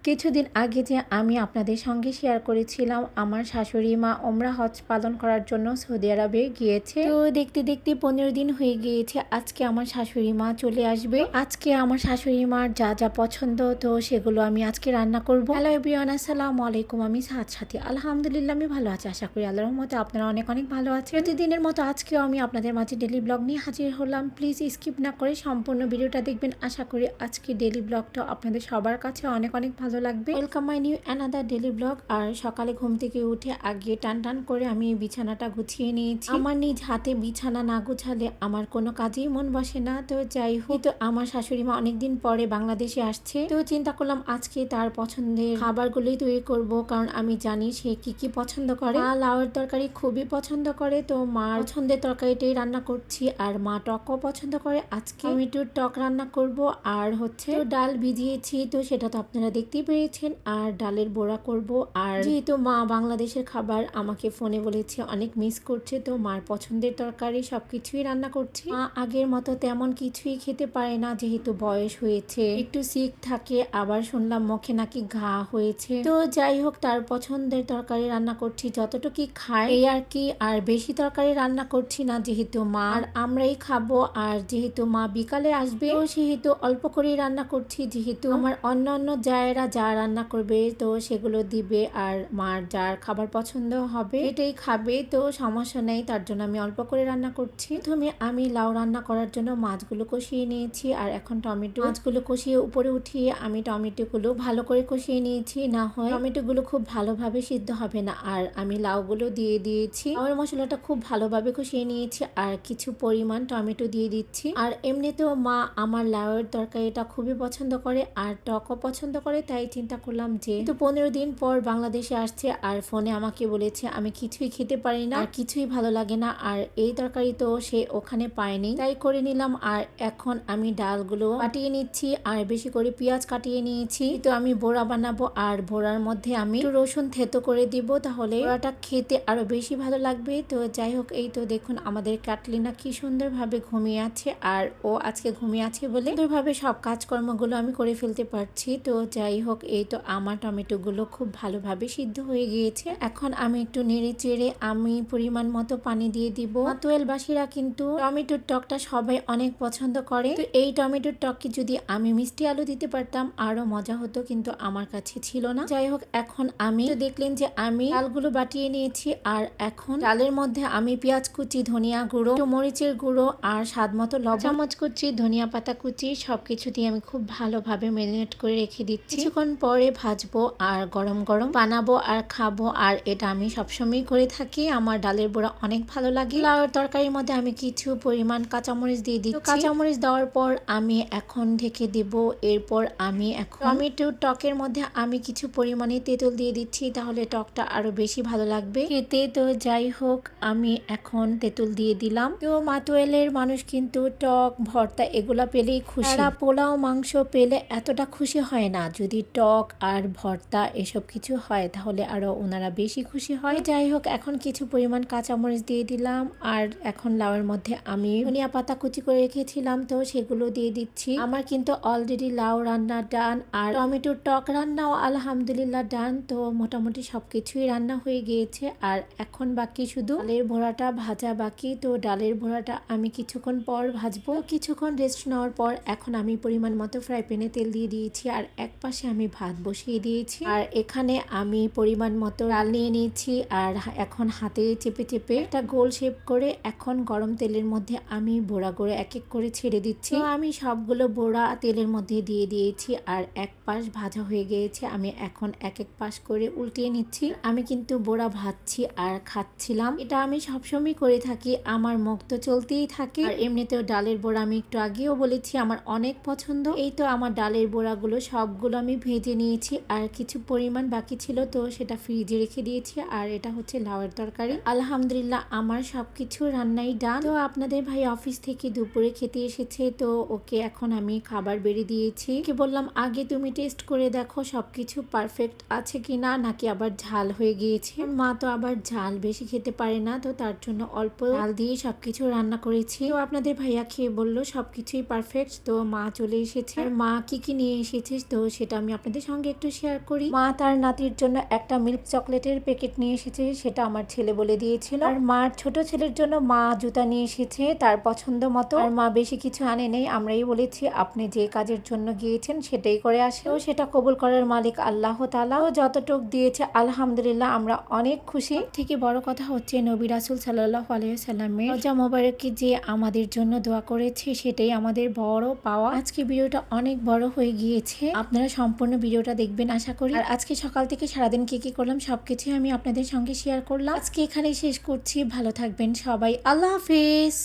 কিছুদিন আগে যে আমি আপনাদের সঙ্গে শেয়ার করেছিলাম আমার শাশুড়ি মা ওমরা হজ পালন করার জন্য সৌদি আরবে গিয়েছে। তো দেখতে দেখতে 15 দিন হয়ে গিয়েছে। আজকে আমার শাশুড়ি মা চলে আসবে। আজকে আমার শাশুড়ি মার যা যা পছন্দ তো সেগুলো আমি আজকে রান্না করব। হ্যালো এভরিওয়ান, আসসালামু আলাইকুম। আমি সাথী। আলহামদুলিল্লাহ আমি ভালো আছি। আশা করি আল্লাহর রহমতে আপনারা অনেক অনেক ভালো আছেন। প্রতিদিনের মতো আজকেও আমি আপনাদের মাঝে ডেইলি ব্লগ নিয়ে হাজির হলাম। প্লিজ স্কিপ না করে সম্পূর্ণ ভিডিওটা দেখবেন। আশা করি আজকে ডেইলি ব্লগটা আপনাদের সবার কাছে অনেক অনেক ভালো লাগবে। Welcome my new another daily blog. আর সকালে ঘুম থেকে উঠে আগে টান করে আমি বিছানাটা গুছিয়ে নিয়েছি। আমার নিজ হাতে বিছানা না গুছালে আমার কোনো কাজেই মন বসে না। তো যাই হোক, তো আমার শাশুড়ি মা অনেকদিন পরে বাংলাদেশে আসছে, তো চিন্তা করলাম আজকে তার পছন্দের খাবারগুলোই তৈরি করব, কারণ আমি জানি সে কি কি পছন্দ করে। মা লাউয়ের তরকারি খুবই পছন্দ করে, তো মার পছন্দের তরকারিটাই রান্না করছি। আর মা টকও পছন্দ করে। আজকে টমেটোর টক রান্না করব। আর হচ্ছে ডাল ভিজিয়েছি, তো সেটা তো আপনারা দেখতেই পেরেছেন। আর ডালের বড়া করব। আর যেহেতু মা বাংলাদেশের খাবার আমাকে ফোনে বলেছে অনেক মিস করছে, তো মার পছন্দের তরকারি সবকিছুই রান্না করছি। মা আগের মতো তেমন কিছুই খেতে পারে না, যেহেতু বয়স হয়েছে, একটু সিক থাকে। আবার শুনলাম মুখে নাকি ঘা হয়েছে। তো যাই হোক, তার পছন্দের তরকারি রান্না করছি, যতটুকু খায় এই আর কি। আর বেশি তরকারি রান্না করছি না, যেহেতু মা আর আমরাই খাবো। আর যেহেতু মা বিকালে আসবে, তো সেহেতু অল্প করেই রান্না করছি, যেহেতু আমার অন্য জায়েরা যা রান্না করবে তো সেগুলো দিবে। আর মার যার খাবার পছন্দ হবে এটাই খাবে, তো সমস্যা নেই। তার জন্য আমি অল্প করে রান্না করছি। প্রথমে আমি লাউ রান্না করার জন্য মাছগুলো কষিয়ে নিয়েছি। আর এখন মাছগুলো কষিয়ে উপরে উঠিয়ে আমি টমেটোগুলো ভালো করে কষিয়ে নিয়েছি, না হয় টমেটোগুলো খুব ভালোভাবে সিদ্ধ হবে না। আর আমি লাউগুলো দিয়ে দিয়েছি। লাউয়ের মশলাটা খুব ভালোভাবে কষিয়ে নিয়েছি আর কিছু পরিমাণ টমেটো দিয়ে দিচ্ছি। আর এমনিতেও মা আমার লাউয়ের তরকারিটা খুবই পছন্দ করে আর টকও পছন্দ করে, তাই চিন্তা করলাম যে তো 15 দিন পর বাংলাদেশে আসছে আর ফোনে আমাকে বলেছে আমি কিছুই খেতে পারি না, আর কিছুই ভালো লাগে না। আর এই তরকারি তো সে ওখানে পায়নি, তাই করে নিলাম। আর এখন আমি ডালগুলো কাটিয়ে নিচ্ছি আর বেশি করে পেঁয়াজ কাটিয়ে নিয়েছি। তো আমি বোড়া বানাবো আর বোড়ার মধ্যে আমি একটু রসুন থেতো করে দিব, তাহলে বোড়াটা খেতে আরো বেশি ভালো লাগবে। তো যাই হোক, এই তো দেখুন আমাদের ক্যাটলিনা কি সুন্দরভাবে ঘুমিয়ে আছে। আর ও আজকে ঘুমিয়ে আছে বলে সুন্দরভাবে সব কাজকর্মগুলো আমি করে ফেলতে পারছি। তো যাই হোক, এই তো আমার টমেটোগুলো খুব ভালোভাবে সিদ্ধ হয়ে গিয়েছে। এখন আমি একটু নেড়ে চেড়ে আমি পরিমাণ মতো পানি দিয়ে দিব। মাতোয়েলবাসীরা কিন্তু টমেটোর টকটা সবাই অনেক পছন্দ করে, তো এই টমেটোর টককে যদি আমি মিষ্টি আলু দিতে পারতাম আরো মজা হতো, কিন্তু আমার কাছে ছিল না। যাই হোক, এখন আমি তো দেখলেন যে আমি ডালগুলো বাটিয়ে নিয়েছি। আর এখন ডালের মধ্যে আমি পেঁয়াজ কুচি, ধনিয়া গুঁড়ো, মরিচের গুঁড়ো আর স্বাদ মতো লবণ, চামচ কুচি, ধনিয়া পাতা কুচি সবকিছু দিয়ে আমি খুব ভালোভাবে ম্যারিনেট করে রেখে দিচ্ছি। কিছুক্ষণ পরে ভাজবো আর গরম গরম বানাবো আর খাবো। আর এটা আমি সবসময় করে থাকি, আমার ডালের বড়া অনেক ভালো লাগে। লাউয়ের তরকারির মধ্যে আমি কিছু পরিমাণ কাঁচামরিচ দিয়ে দিচ্ছি। কাঁচামরিচ দেওয়ার পর আমি এখন ঢেকে দিব। এরপর আমি এখন টমেটোর টকের মধ্যে আমি কিছু পরিমাণে তেঁতুল দিয়ে দিচ্ছি, তাহলে টকটা আরো বেশি ভালো লাগবে খেতে। তো যাই হোক, আমি এখন তেঁতুল দিয়ে দিলাম। তো মাতোয়েলের মানুষ কিন্তু টক ভর্তা এগুলা পেলেই খুশি। তারা পোলাও মাংস পেলে এতটা খুশি হয় না, যদি টক আর ভর্তা এসব কিছু হয় তাহলে আরো ওনারা বেশি খুশি হয়। যাই হোক, এখন কিছু পরিমাণ কাঁচামরিচ দিয়ে দিলাম। আর এখন লাউয়ের মধ্যে আমি ধনিয়া পাতা কুচি করে রেখেছিলাম, তো সেগুলো দিয়ে দিচ্ছি। আমার কিন্তু অলরেডি লাউ রান্না ডান আর টমেটোর টক রান্নাও আলহামদুলিল্লাহ ডান। তো মোটামুটি সবকিছুই রান্না হয়ে গিয়েছে। আর এখন বাকি শুধু ডালের বড়াটা ভাজা বাকি। তো ডালের বড়াটা আমি কিছুক্ষণ পর ভাজবো। কিছুক্ষণ রেস্ট নেওয়ার পর এখন আমি পরিমাণ মতো ফ্রাই প্যানে তেল দিয়ে দিয়েছি আর এক পাশে আমি ভাত বসিয়ে দিয়েছি। আর এখানে আমি পরিমাণ মতো ডাল নিয়ে নিয়েছি আর এখন হাতে চেপে চেপে একটা গোল শেপ করে এখন গরম তেলের মধ্যে আমি বড়া করে এক এক করে ছেড়ে দিচ্ছি। তো আমি সবগুলো বড়া তেলের মধ্যে দিয়ে দিয়েছি আর এক পাশ ভাজা হয়ে গিয়েছে। আমি এখন এক এক পাশ করে উল্টিয়ে নিচ্ছি। আমি কিন্তু বড়া ভাজছি আর খাচ্ছিলাম, এটা আমি সবসময় করে থাকি, আমার মুখ তো চলতেই থাকে। আর এমনিতেও ডালের বড়া আমি একটু আগেও বলেছি আমার অনেক পছন্দ। এই তো আমার ডালের বড়াগুলো সবগুলো আমি ভেজে নিয়েছি আর কিছু পরিমাণ বাকি ছিল, তো সেটা ফ্রিজে রেখে দিয়েছি। আর এটা হচ্ছে লাউয়ের তরকারি। আলহামদুলিল্লাহ আমার সবকিছু রান্নাই ডান। তো আপনাদের ভাই অফিস থেকে দুপুরে খেতে এসেছে, তো ওকে এখন আমি খাবার বেড়ে দিয়েছি। কি বললাম আগে তুমি টেস্ট করে দেখো সবকিছু পারফেক্ট আছে কিনা, নাকি আবার ঝাল হয়ে গিয়েছে। মা তো আবার ঝাল বেশি খেতে পারে না, তো তার জন্য অল্প ঝাল দিয়ে সবকিছু রান্না করেছি। তো আপনাদের ভাইয়া খেয়ে বললো সবকিছুই পারফেক্ট। তো মা চলে এসেছে, আর মা কি কি নিয়ে এসেছে তো সেটা আমি আমি আপনাদের সঙ্গে একটু শেয়ার করি। মা তার নাতির জন্য একটা মিল্ক চকলেটের প্যাকেট নিয়ে এসেছে, সেটা আমার ছেলে বলে দিয়েছিল। আর মার ছোট ছেলের জন্য মা জুতা নিয়ে এসেছে তার পছন্দ মতো। আর মা বেশি কিছু আনে নেই, আমরাই বলেছি আপনি যে কাজের জন্য গিয়েছেন সেটাই করে আসে, তো সেটা কবুল করার মালিক আল্লাহ তাআলা। যতটুক দিয়েছে আলহামদুলিল্লাহ আমরা অনেক খুশি। থেকে বড় কথা হচ্ছে নবী রাসূল সাল্লাল্লাহু আলাইহি ওয়াসাল্লামের রোজা মোবারকে যে আমাদের জন্য দোয়া করেছে সেটাই আমাদের বড় পাওয়া। আজকে ভিডিওটা অনেক বড় হয়ে গিয়েছে, আপনারা সম্পূর্ণ ভিডিওটা দেখবেন আশা করি। আর আজকে সকাল থেকে সারাদিন কি কি করলাম সবকিছু আমি আপনাদের সঙ্গে শেয়ার করলাম। আজকে এখানেই শেষ করছি, ভালো থাকবেন সবাই, আল্লাহ হাফেজ।